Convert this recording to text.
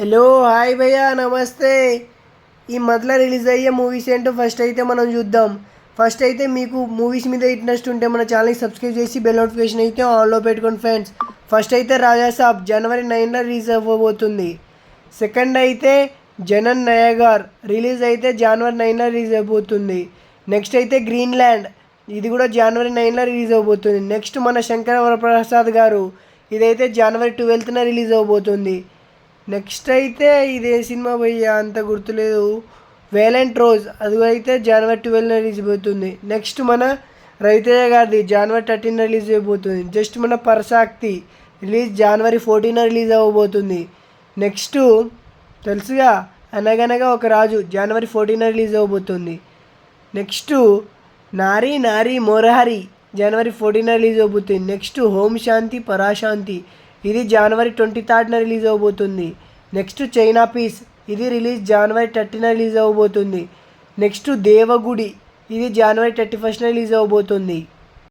Hello hi భయ్యా నమస్తే. ఈ మధ్యలో రిలీజ్ అయ్యే మూవీస్ ఏంటో ఫస్ట్ అయితే మనం చూద్దాం. ఫస్ట్ అయితే మీకు మూవీస్ మీద ఇంట్రెస్ట్ ఉంటే మన ఛానల్ని సబ్స్క్రైబ్ చేసి బెల్ నోటిఫికేషన్ అయితే ఆన్లో పెట్టుకోండి ఫ్రెండ్స్. ఫస్ట్ అయితే రాజాసాబ్ జనవరి 9న రిలీజ్ అవ్వబోతుంది. సెకండ్ అయితే జనన్ నయగార్ రిలీజ్ అయితే జనవరి 9న రిలీజ్ అయిపోతుంది. నెక్స్ట్ అయితే గ్రీన్ ల్యాండ్ ఇది కూడా జనవరి 9న రిలీజ్ అవబోతుంది. నెక్స్ట్ మన శంకర వరప్రసాద్ గారు ఇదైతే జనవరి 12న రిలీజ్ అవబోతుంది. నెక్స్ట్ అయితే ఇదే సినిమా భయ్యా అంత గుర్తులేదు. వేలెంట్ రోజ్ అది అయితే జనవరి 12న రిలీజ్ అయిపోతుంది. నెక్స్ట్ మన రవితేజ గారిది జనవరి 13న రిలీజ్ అయిపోతుంది. జస్ట్ మన పరసాక్తి రిలీజ్ జనవరి 14న రిలీజ్ అవ్వబోతుంది. నెక్స్ట్ తెలుసుగా అనగనగా ఒక రాజు జనవరి 14న రిలీజ్ అవ్వబోతుంది. నెక్స్ట్ నారీ నారీ మోరహరి జనవరి 14న రిలీజ్ అవబోతుంది. నెక్స్ట్ హోమ్ శాంతి పరాశాంతి ఇది జనవరి 23న రిలీజ్ అవబోతుంది. నెక్స్ట్ చైనా పీస్ ఇది రిలీజ్ జనవరి 30న రిలీజ్ అవ్వబోతుంది. నెక్స్ట్ దేవగుడి ఇది జనవరి 31న రిలీజ్ అవ్వబోతుంది.